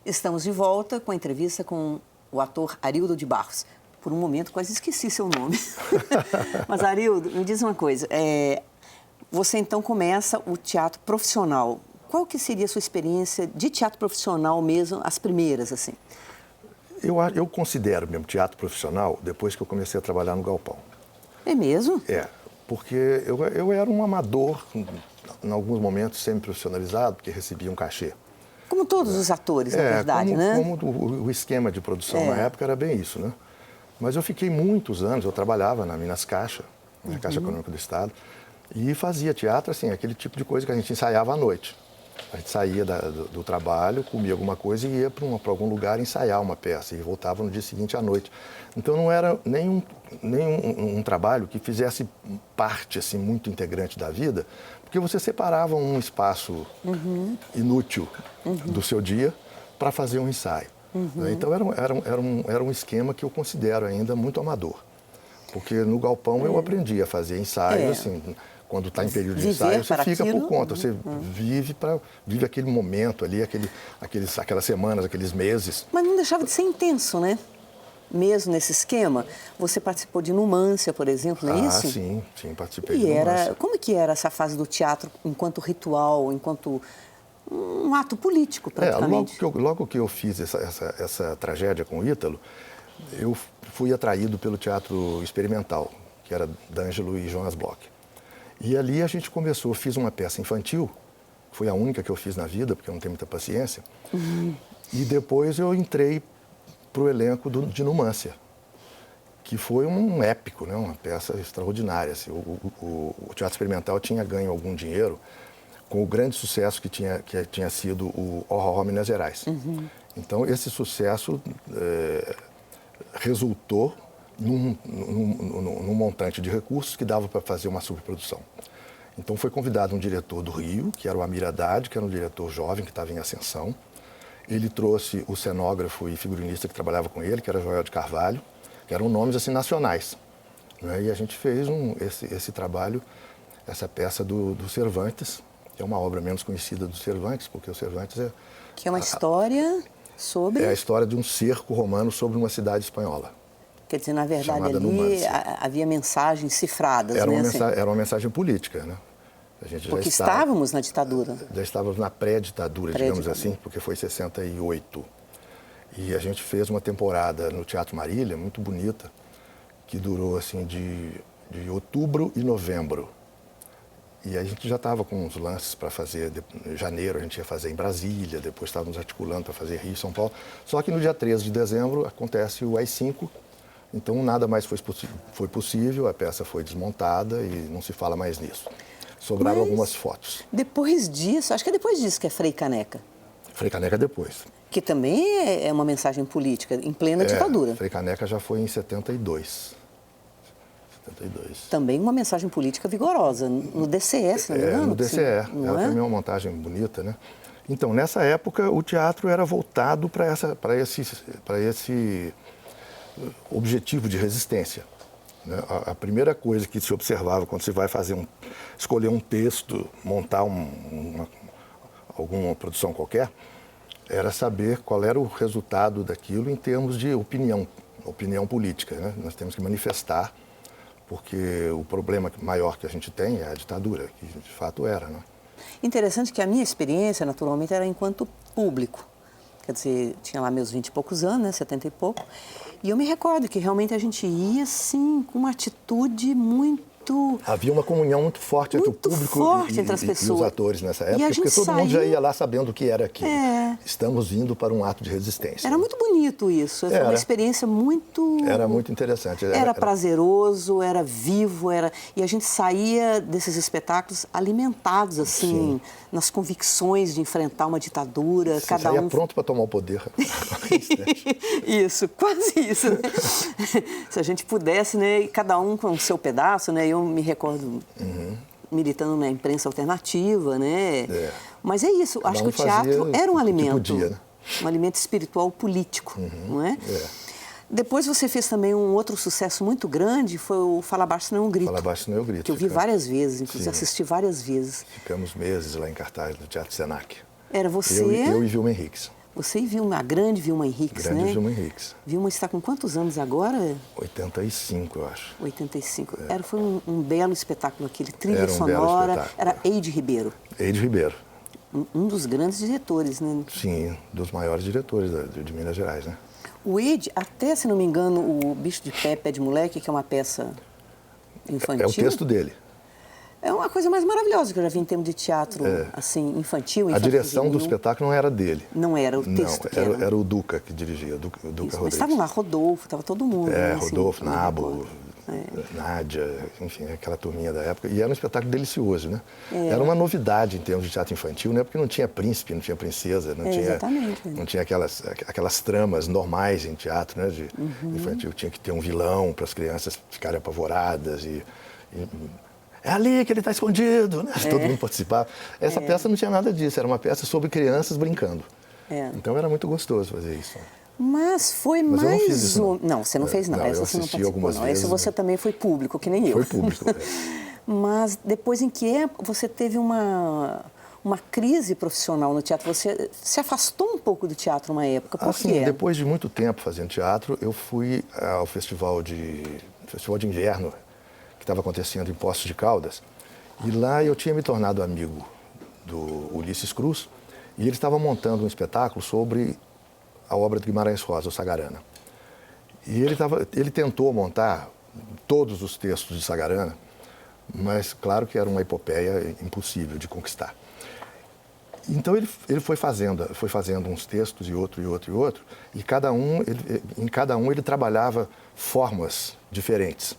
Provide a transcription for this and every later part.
Estamos de volta com a entrevista com o ator Arildo de Barros. Por um momento, quase esqueci seu nome. Mas, Arildo, me diz uma coisa. Você, então, começa o teatro profissional. Qual que seria a sua experiência de teatro profissional mesmo, as primeiras, assim? Eu considero mesmo teatro profissional depois que eu comecei a trabalhar no Galpão. É mesmo? Porque eu era um amador, em alguns momentos semi-profissionalizado, porque recebia um cachê. Como todos os atores, na verdade, né? Como o esquema de produção na época era bem isso, né? Mas eu fiquei muitos anos, eu trabalhava na Minas Caixa, na Caixa Econômica do Estado, e fazia teatro, assim, aquele tipo de coisa que a gente ensaiava à noite. A gente saía do trabalho, comia alguma coisa e ia para algum lugar ensaiar uma peça, e voltava no dia seguinte à noite. Então não era nem um trabalho que fizesse parte, assim, muito integrante da vida, porque você separava um espaço inútil do seu dia para fazer um ensaio. Então era um esquema que eu considero ainda muito amador. Porque no Galpão eu aprendi a fazer ensaios, assim, quando está em período de ensaio, você fica por conta, você vive aquele momento ali, aquelas semanas, aqueles meses. Mas não deixava de ser intenso, né? Mesmo nesse esquema, você participou de Numância, por exemplo, não é isso? Sim, participei de Numância. Como que era essa fase do teatro enquanto ritual, enquanto um ato político, praticamente? Logo que eu fiz essa tragédia com o Ítalo, eu fui atraído pelo teatro experimental, que era D'Angelo e Jonas Bloch. E ali a gente começou, fiz uma peça infantil, foi a única que eu fiz na vida, porque eu não tenho muita paciência. E depois eu entrei para o elenco de Numância, que foi um épico, né? Uma peça extraordinária. Assim. O Teatro Experimental tinha ganho algum dinheiro com o grande sucesso que tinha sido o Horror Minas Gerais. Então, esse sucesso resultou num montante de recursos que dava para fazer uma superprodução. Então, foi convidado um diretor do Rio, que era o Amir Haddad, que era um diretor jovem que estava em ascensão. Ele trouxe o cenógrafo e figurinista que trabalhava com ele, que era Joel de Carvalho, que eram nomes assim, nacionais. Né? E a gente fez esse trabalho, essa peça do Cervantes, que é uma obra menos conhecida do Cervantes, porque o Cervantes é... Que é uma história sobre... É a história de um cerco romano sobre uma cidade espanhola. Quer dizer, na verdade, ali havia mensagens cifradas, era né? Era uma mensagem política, né? Porque estávamos na ditadura. Já estávamos na pré-ditadura, digamos assim, porque foi em 68. E a gente fez uma temporada no Teatro Marília, muito bonita, que durou assim de outubro e novembro. E a gente já estava com uns lances para fazer, em janeiro a gente ia fazer em Brasília, depois estávamos articulando para fazer Rio e São Paulo. Só que no dia 13 de dezembro acontece o AI-5, então nada mais foi possível, a peça foi desmontada e não se fala mais nisso. Sobraram algumas fotos. Depois disso, acho que é depois disso que é Frei Caneca. Frei Caneca depois. Que também é uma mensagem política, em plena ditadura. Frei Caneca já foi em 72. Também uma mensagem política vigorosa, no DCE, não me engano? No DCE, ela também é uma montagem bonita, né? Então, nessa época, o teatro era voltado para esse objetivo de resistência. A primeira coisa que se observava quando você vai escolher um texto, montar alguma produção qualquer, era saber qual era o resultado daquilo em termos de opinião política. Né? Nós temos que manifestar, porque o problema maior que a gente tem é a ditadura, que de fato era. Né? Interessante que a minha experiência, naturalmente, era enquanto público. Quer dizer, tinha lá meus 20 e poucos anos, né, 70 e pouco. E eu me recordo que realmente a gente ia, assim, com uma atitude muito... Havia uma comunhão muito forte entre o público entre as pessoas. E os atores nessa época, porque todo mundo já ia lá sabendo o que era aquilo. Estamos indo para um ato de resistência. Era muito bonito isso, foi uma experiência muito... Era muito interessante. Era prazeroso, era vivo, e a gente saía desses espetáculos alimentados, assim, nas convicções de enfrentar uma ditadura. Você saía pronto para tomar o poder. Isso, quase isso. Né? Se a gente pudesse, né, cada um com o seu pedaço, né? Eu me recordo militando na imprensa alternativa, né? Mas é isso, acho que o teatro era um alimento, podia, né? Um alimento espiritual político, não é? Depois você fez também um outro sucesso muito grande, foi o Fala Baixo Não é um Grito. Fala Baixo Não é um Grito. Que eu vi várias vezes, inclusive assisti várias vezes. Ficamos meses lá em cartaz do Teatro Senac. Era você... Eu e Vilma Henriques. Você e a grande Vilma Henriques, né? Grande Vilma Henriques. Vilma está com quantos anos agora? 85, eu acho. 85. Foi um belo espetáculo aquele, trilha Era um sonora. belo espetáculo. Era Eide Ribeiro. Eide Ribeiro. Um dos grandes diretores, né? Sim, dos maiores diretores de Minas Gerais, né? O Eide, até, se não me engano, o Bicho de Pé de Moleque, que é uma peça infantil. É o texto dele. É uma coisa mais maravilhosa que eu já vi em termos de teatro, assim, infantil. A direção do espetáculo não era dele. Não era o texto. Não, era o Duca que dirigia, o Duca Rodrigues. Mas estavam lá, Rodolfo, estava todo mundo. Né, Rodolfo, assim, Nabo, Nádia, enfim, aquela turminha da época. E era um espetáculo delicioso, né? Era uma novidade em termos de teatro infantil, né? Porque não tinha príncipe, não tinha princesa, não tinha aquelas tramas normais em teatro, né? De infantil. Tinha que ter um vilão para as crianças ficarem apavoradas é ali que ele está escondido, né? Todo mundo participava. Essa peça não tinha nada disso, era uma peça sobre crianças brincando. Então era muito gostoso fazer isso. Mas foi Mas mais... eu não fiz isso, não. Não, você não fez, não. Não, Essa eu você não assisti participou, algumas não. vezes. Essa você também foi público, que nem eu. Foi público, Mas depois, em que época você teve uma crise profissional no teatro? Você se afastou um pouco do teatro uma época, por quê? Depois de muito tempo fazendo teatro, eu fui ao festival de inverno, que estava acontecendo em Poços de Caldas, e lá eu tinha me tornado amigo do Ulisses Cruz, e ele estava montando um espetáculo sobre a obra de Guimarães Rosa, o Sagarana. E ele tentou montar todos os textos de Sagarana, mas claro que era uma epopeia impossível de conquistar. Então ele foi fazendo uns textos e outro, e em cada um ele trabalhava formas diferentes.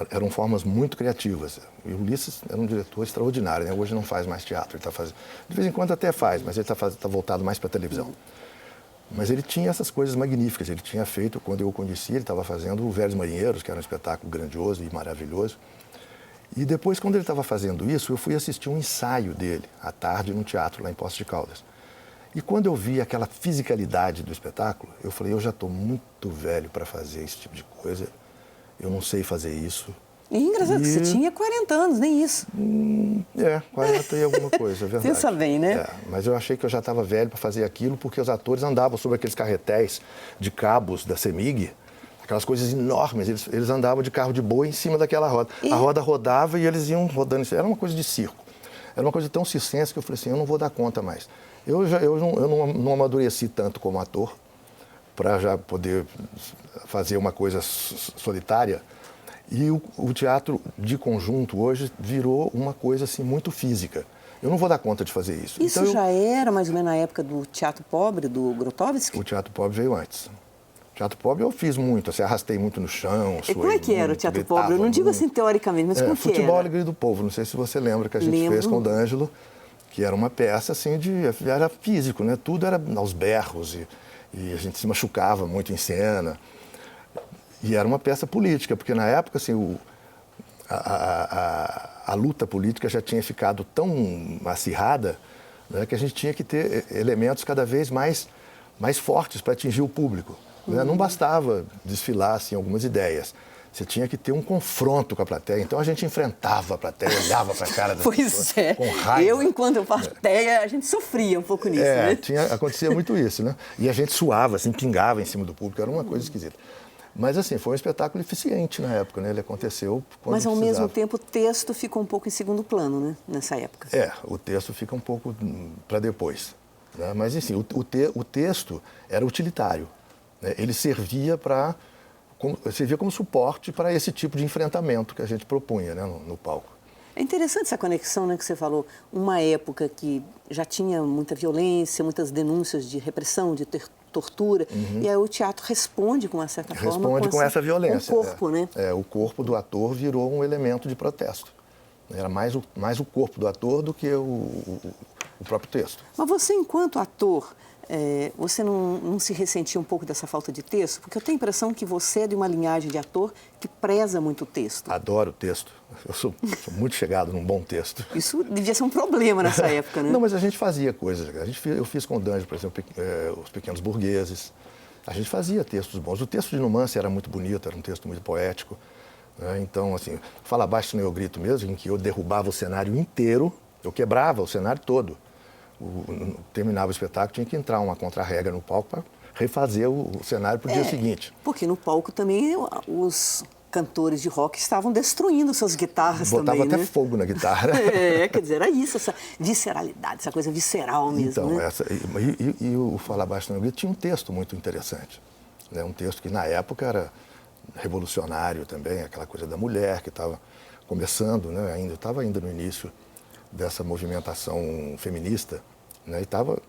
Eram formas muito criativas. E o Ulisses era um diretor extraordinário, né? Hoje não faz mais teatro, ele tá fazendo, de vez em quando até faz, mas ele está voltado mais para a televisão. Mas ele tinha essas coisas magníficas. Ele tinha feito, quando eu o conheci, ele estava fazendo o Velhos Marinheiros, que era um espetáculo grandioso e maravilhoso. E depois, quando ele estava fazendo isso, eu fui assistir um ensaio dele, à tarde, no teatro, lá em Poços de Caldas. E quando eu vi aquela fisicalidade do espetáculo, eu falei, eu já estou muito velho para fazer esse tipo de coisa, eu não sei fazer isso. E engraçado que você tinha 40 anos, nem isso. 40 e alguma coisa, é verdade. Pensa bem, né? Mas eu achei que eu já estava velho para fazer aquilo, porque os atores andavam sobre aqueles carretéis de cabos da CEMIG, aquelas coisas enormes, eles andavam de carro de boi em cima daquela roda. A roda rodava e eles iam rodando. Era uma coisa de circo. Era uma coisa tão circense que eu falei assim, eu não vou dar conta mais. Eu não amadureci tanto como ator para já poder fazer uma coisa solitária. E o teatro de conjunto hoje virou uma coisa assim muito física. Eu não vou dar conta de fazer isso. Isso então, já era mais ou menos na época do Teatro Pobre, do Grotowski? O Teatro Pobre veio antes. O Teatro Pobre eu fiz muito, assim, arrastei muito no chão. E como é que era o Teatro Pobre? Eu não digo assim teoricamente, mas como que era? Futebol Alegria do Povo, não sei se você lembra que a gente fez com o D'Angelo, que era uma peça assim era físico, né? Tudo era aos berros e a gente se machucava muito em cena. E era uma peça política, porque na época assim, a luta política já tinha ficado tão acirrada, né, que a gente tinha que ter elementos cada vez mais fortes para atingir o público. Né? Não bastava desfilar assim, algumas ideias. Você tinha que ter um confronto com a plateia. Então a gente enfrentava a plateia, olhava para a cara das pessoas com raiva. Eu, enquanto plateia, a gente sofria um pouco nisso, né? Acontecia muito isso, né? E a gente suava, assim, pingava em cima do público, era uma coisa esquisita. Mas, assim, foi um espetáculo eficiente na época, né? Ele aconteceu quando Mas, ao precisava. mesmo tempo, o texto ficou um pouco em segundo plano, né? Nessa época. O texto fica um pouco para depois. Né? Mas, assim, o texto era utilitário. Né? Ele servia como suporte para esse tipo de enfrentamento que a gente propunha, né, no palco. É interessante essa conexão, né, que você falou. Uma época que já tinha muita violência, muitas denúncias de repressão, de tortura, e aí o teatro responde com uma certa forma. Responde com essa violência. Com o corpo, né? O corpo do ator virou um elemento de protesto. Era mais o corpo do ator do que o próprio texto. Mas você, enquanto ator, você não se ressentia um pouco dessa falta de texto? Porque eu tenho a impressão que você é de uma linhagem de ator que preza muito o texto. Adoro o texto. Eu sou muito chegado num bom texto. Isso devia ser um problema nessa época, né? Não, mas a gente fazia coisas. Eu fiz com o D'Angelo, por exemplo, Os Pequenos Burgueses. A gente fazia textos bons. O texto de Numancia era muito bonito, era um texto muito poético. Né? Então, assim, Fala Baixo, Senão Eu Grito mesmo, em que eu derrubava o cenário inteiro, eu quebrava o cenário todo. terminava o espetáculo, tinha que entrar uma contra-regra no palco para refazer o cenário para o dia seguinte. Porque no palco também os cantores de rock estavam destruindo suas guitarras Botava também, até né? fogo na guitarra. Quer dizer, era isso, essa visceralidade, essa coisa visceral mesmo, Então, né? e o Falar Baixo no Grito tinha um texto muito interessante. Né? Um texto que, na época, era revolucionário também, aquela coisa da mulher que estava começando, né? Estava ainda no início dessa movimentação feminista, né? E estava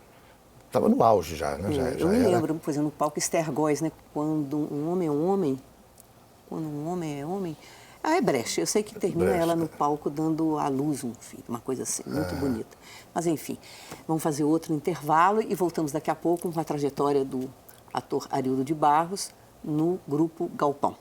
no auge já, né? Eu me lembro, por exemplo, no palco Esther Góes, né? Quando um homem é homem, quando um homem é homem... é Brecht. Eu sei que termina Brecht, ela no palco dando à luz um filho, uma coisa assim, muito bonita. Mas, enfim, vamos fazer outro intervalo e voltamos daqui a pouco com a trajetória do ator Arildo de Barros no grupo Galpão.